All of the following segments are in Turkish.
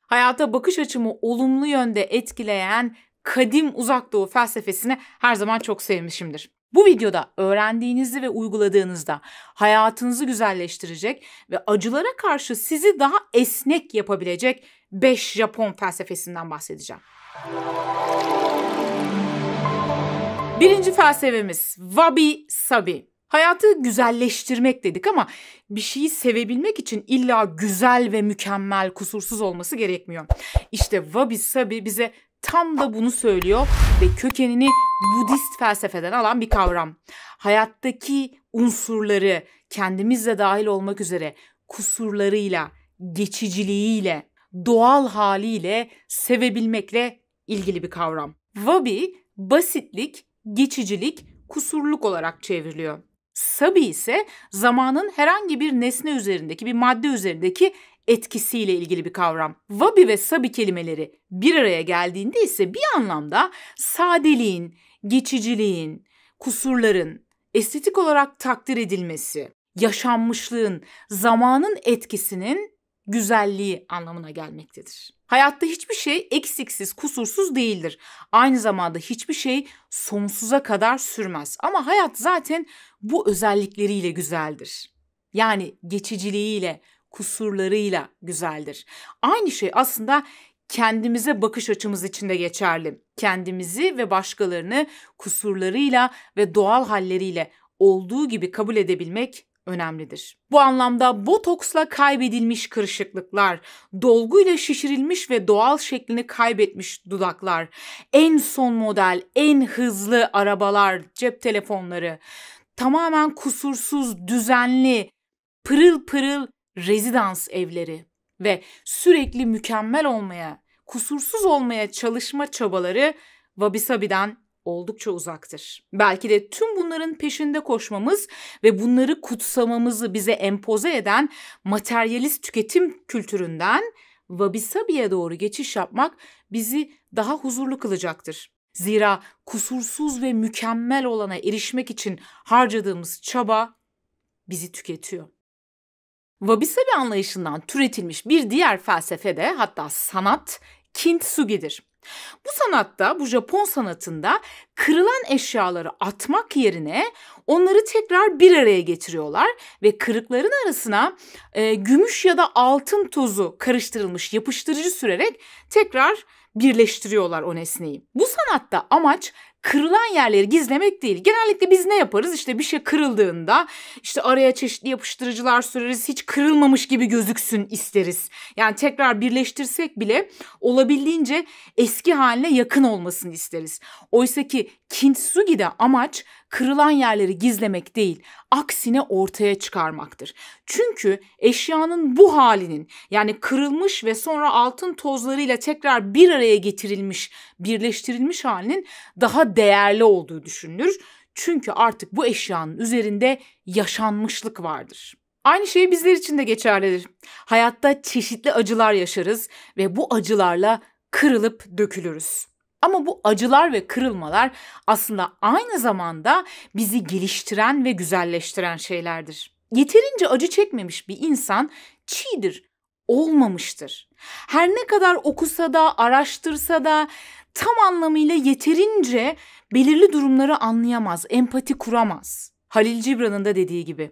Hayata bakış açımı olumlu yönde etkileyen kadim Uzak Doğu felsefesini her zaman çok sevmişimdir. Bu videoda öğrendiğinizi ve uyguladığınızda hayatınızı güzelleştirecek ve acılara karşı sizi daha esnek yapabilecek 5 Japon felsefesinden bahsedeceğim. Birinci felsefemiz Wabi Sabi. Hayatı güzelleştirmek dedik ama bir şeyi sevebilmek için illa güzel ve mükemmel, kusursuz olması gerekmiyor. İşte Wabi Sabi bize tam da bunu söylüyor ve kökenini Budist felsefeden alan bir kavram. Hayattaki unsurları kendimizle dahil olmak üzere kusurlarıyla, geçiciliğiyle, doğal haliyle sevebilmekle ilgili bir kavram. Wabi, basitlik, geçicilik, kusurluk olarak çevriliyor. Sabi ise zamanın herhangi bir nesne üzerindeki, bir madde üzerindeki etkisiyle ilgili bir kavram. Wabi ve sabi kelimeleri bir araya geldiğinde ise bir anlamda sadeliğin, geçiciliğin, kusurların, estetik olarak takdir edilmesi, yaşanmışlığın, zamanın etkisinin güzelliği anlamına gelmektedir. Hayatta hiçbir şey eksiksiz, kusursuz değildir. Aynı zamanda hiçbir şey sonsuza kadar sürmez. Ama hayat zaten bu özellikleriyle güzeldir. Yani geçiciliğiyle, kusurlarıyla güzeldir. Aynı şey aslında kendimize bakış açımız için de geçerli. Kendimizi ve başkalarını kusurlarıyla ve doğal halleriyle olduğu gibi kabul edebilmek önemlidir. Bu anlamda botoksla kaybedilmiş kırışıklıklar, dolguyla şişirilmiş ve doğal şeklini kaybetmiş dudaklar, en son model, en hızlı arabalar, cep telefonları, tamamen kusursuz, düzenli, pırıl pırıl rezidans evleri ve sürekli mükemmel olmaya, kusursuz olmaya çalışma çabaları Wabi Sabi'den oldukça uzaktır. Belki de tüm bunların peşinde koşmamız ve bunları kutsamamızı bize empoze eden materyalist tüketim kültüründen Wabi Sabi'ye doğru geçiş yapmak bizi daha huzurlu kılacaktır. Zira kusursuz ve mükemmel olana erişmek için harcadığımız çaba bizi tüketiyor. Wabi Sabi anlayışından türetilmiş bir diğer felsefe de hatta sanat Kintsugi'dir. Bu sanatta, bu Japon sanatında kırılan eşyaları atmak yerine onları tekrar bir araya getiriyorlar ve kırıkların arasına gümüş ya da altın tozu karıştırılmış yapıştırıcı sürerek tekrar birleştiriyorlar o nesneyi. Bu sanatta amaç kırılan yerleri gizlemek değil. Genellikle biz ne yaparız? İşte bir şey kırıldığında işte araya çeşitli yapıştırıcılar süreriz. Hiç kırılmamış gibi gözüksün isteriz. Yani tekrar birleştirsek bile olabildiğince eski haline yakın olmasını isteriz. Oysa ki Kintsugi'de amaç kırılan yerleri gizlemek değil, aksine ortaya çıkarmaktır. Çünkü eşyanın bu halinin, yani kırılmış ve sonra altın tozlarıyla tekrar bir araya getirilmiş, birleştirilmiş halinin daha değerli olduğu düşünülür. Çünkü artık bu eşyanın üzerinde yaşanmışlık vardır. Aynı şey bizler için de geçerlidir. Hayatta çeşitli acılar yaşarız ve bu acılarla kırılıp dökülürüz. Ama bu acılar ve kırılmalar aslında aynı zamanda bizi geliştiren ve güzelleştiren şeylerdir. Yeterince acı çekmemiş bir insan çiğdir, olmamıştır. Her ne kadar okusa da, araştırsa da tam anlamıyla yeterince belirli durumları anlayamaz, empati kuramaz. Halil Cibran'ın da dediği gibi.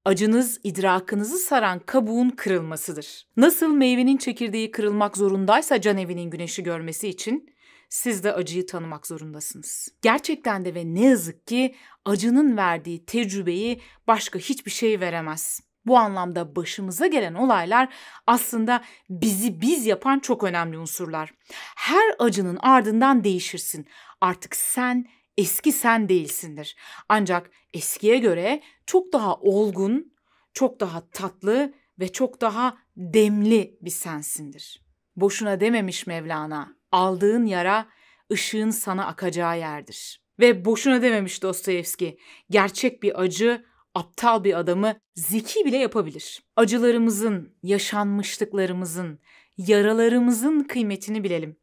Acınız idrakınızı saran kabuğun kırılmasıdır. Nasıl meyvenin çekirdeği kırılmak zorundaysa can evinin güneşi görmesi için, siz de acıyı tanımak zorundasınız. Gerçekten de ve ne yazık ki acının verdiği tecrübeyi başka hiçbir şey veremez. Bu anlamda başımıza gelen olaylar aslında bizi biz yapan çok önemli unsurlar. Her acının ardından değişirsin. Artık sen eski sen değilsindir. Ancak eskiye göre çok daha olgun, çok daha tatlı ve çok daha demli bir sensindir. Boşuna dememiş Mevlana, aldığın yara ışığın sana akacağı yerdir. Ve boşuna dememiş Dostoyevski, gerçek bir acı aptal bir adamı zeki bile yapabilir. Acılarımızın, yaşanmışlıklarımızın, yaralarımızın kıymetini bilelim.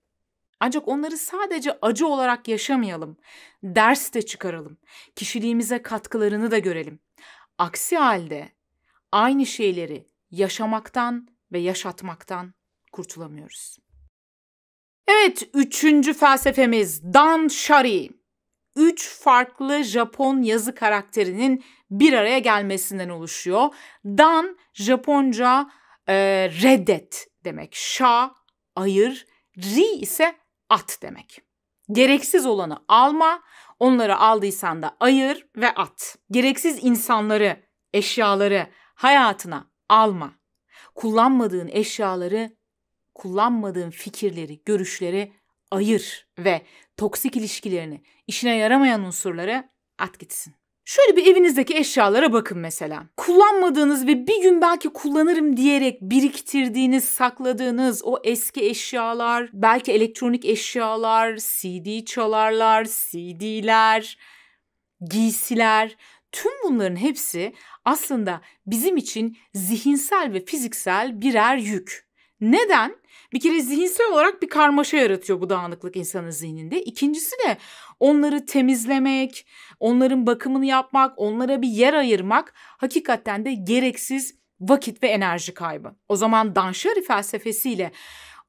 Ancak onları sadece acı olarak yaşamayalım, ders de çıkaralım, kişiliğimize katkılarını da görelim. Aksi halde aynı şeyleri yaşamaktan ve yaşatmaktan kurtulamıyoruz. Evet, 3. felsefemiz Danshari. 3 farklı Japon yazı karakterinin bir araya gelmesinden oluşuyor. Dan, Japonca reddet demek. Sha, ayır. Ri ise at demek. Gereksiz olanı alma, onları aldıysan da ayır ve at. Gereksiz insanları, eşyaları hayatına alma. Kullanmadığın eşyaları, kullanmadığın fikirleri, görüşleri ayır ve toksik ilişkilerini, işine yaramayan unsurları at gitsin. Şöyle bir evinizdeki eşyalara bakın mesela. Kullanmadığınız ve bir gün belki kullanırım diyerek biriktirdiğiniz, sakladığınız o eski eşyalar, belki elektronik eşyalar, CD çalarlar, CD'ler, giysiler, tüm bunların hepsi aslında bizim için zihinsel ve fiziksel birer yük. Neden? Bir kere zihinsel olarak bir karmaşa yaratıyor bu dağınıklık insanın zihninde. İkincisi de onları temizlemek, onların bakımını yapmak, onlara bir yer ayırmak hakikaten de gereksiz vakit ve enerji kaybı. O zaman Danshari felsefesiyle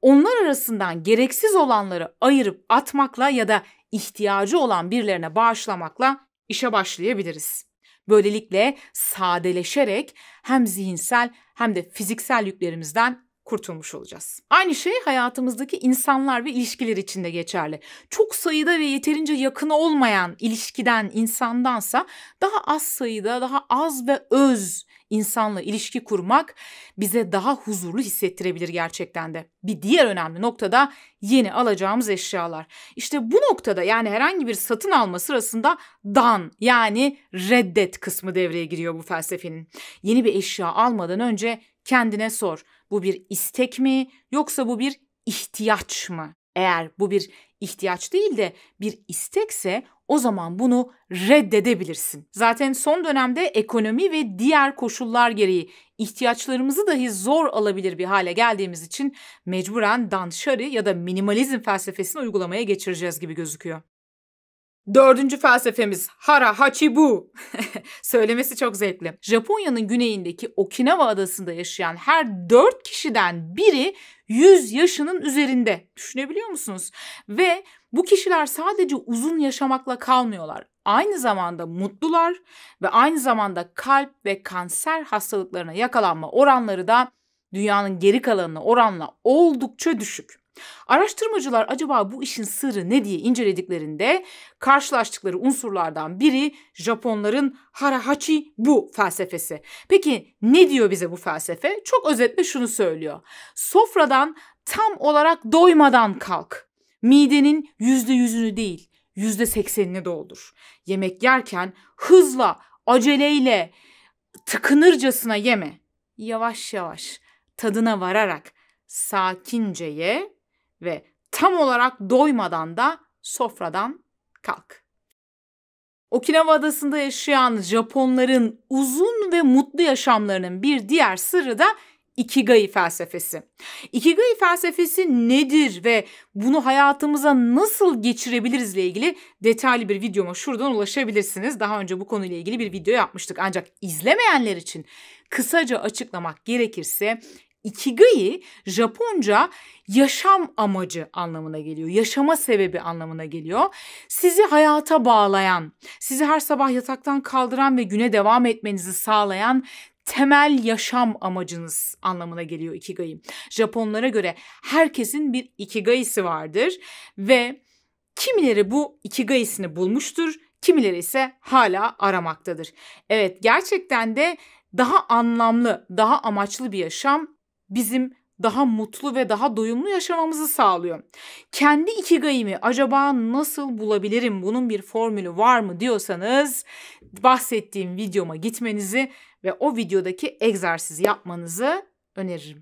onlar arasından gereksiz olanları ayırıp atmakla ya da ihtiyacı olan birilerine bağışlamakla işe başlayabiliriz. Böylelikle sadeleşerek hem zihinsel hem de fiziksel yüklerimizden kurtulmuş olacağız. Aynı şey hayatımızdaki insanlar ve ilişkiler için de geçerli. Çok sayıda ve yeterince yakın olmayan ilişkiden, insandansa daha az sayıda, daha az ve öz insanla ilişki kurmak bize daha huzurlu hissettirebilir gerçekten de. Bir diğer önemli nokta da yeni alacağımız eşyalar. İşte bu noktada yani herhangi bir satın alma sırasında dan yani reddet kısmı devreye giriyor bu felsefenin. Yeni bir eşya almadan önce kendine sor. Bu bir istek mi yoksa bu bir ihtiyaç mı? Eğer bu bir ihtiyaç değil de bir istekse o zaman bunu reddedebilirsin. Zaten son dönemde ekonomi ve diğer koşullar gereği ihtiyaçlarımızı dahi zor alabilir bir hale geldiğimiz için mecburen Danshari ya da minimalizm felsefesini uygulamaya geçireceğiz gibi gözüküyor. 4. felsefemiz Hara Hachibu. Söylemesi çok zevkli. Japonya'nın güneyindeki Okinawa adasında yaşayan her 4 kişiden biri 100 yaşının üzerinde. Düşünebiliyor musunuz? Ve bu kişiler sadece uzun yaşamakla kalmıyorlar. Aynı zamanda mutlular ve aynı zamanda kalp ve kanser hastalıklarına yakalanma oranları da dünyanın geri kalanına oranla oldukça düşük. Araştırmacılar acaba bu işin sırrı ne diye incelediklerinde karşılaştıkları unsurlardan biri Japonların Hara Hachibu felsefesi. Peki ne diyor bize bu felsefe? Çok özetle şunu söylüyor. Sofradan tam olarak doymadan kalk. Midenin %100'ünü değil, %80'ini doldur. Yemek yerken hızla, aceleyle, tıkınırcasına yeme. Yavaş yavaş, tadına vararak, sakince ye ve tam olarak doymadan da sofradan kalk. Okinawa adasında yaşayan Japonların uzun ve mutlu yaşamlarının bir diğer sırrı da Ikigai felsefesi. Ikigai felsefesi nedir ve bunu hayatımıza nasıl geçirebiliriz ile ilgili detaylı bir videoma şuradan ulaşabilirsiniz. Daha önce bu konuyla ilgili bir video yapmıştık. Ancak izlemeyenler için kısaca açıklamak gerekirse Ikigai Japonca yaşam amacı anlamına geliyor. Yaşama sebebi anlamına geliyor. Sizi hayata bağlayan, sizi her sabah yataktan kaldıran ve güne devam etmenizi sağlayan temel yaşam amacınız anlamına geliyor Ikigai. Japonlara göre herkesin bir Ikigai'si vardır ve kimileri bu Ikigai'sini bulmuştur, kimileri ise hala aramaktadır. Evet, gerçekten de daha anlamlı, daha amaçlı bir yaşam bizim daha mutlu ve daha doyumlu yaşamamızı sağlıyor. Kendi Ikigai'mi acaba nasıl bulabilirim, bunun bir formülü var mı diyorsanız bahsettiğim videoma gitmenizi ve o videodaki egzersizi yapmanızı öneririm.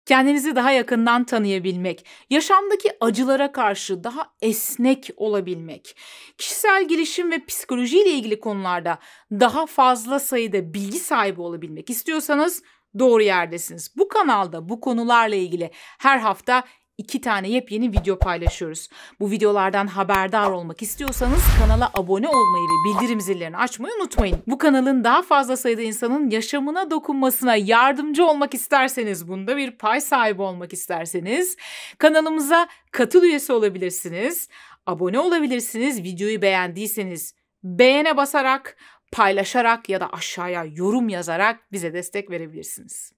Kendinizi daha yakından tanıyabilmek, yaşamdaki acılara karşı daha esnek olabilmek, kişisel gelişim ve psikoloji ile ilgili konularda daha fazla sayıda bilgi sahibi olabilmek istiyorsanız doğru yerdesiniz. Bu kanalda bu konularla ilgili her hafta 2 tane yepyeni video paylaşıyoruz. Bu videolardan haberdar olmak istiyorsanız kanala abone olmayı ve bildirim zillerini açmayı unutmayın. Bu kanalın daha fazla sayıda insanın yaşamına dokunmasına yardımcı olmak isterseniz, bunda bir pay sahibi olmak isterseniz kanalımıza katıl üyesi olabilirsiniz. Abone olabilirsiniz. Videoyu beğendiyseniz beğene basarak, paylaşarak ya da aşağıya yorum yazarak bize destek verebilirsiniz.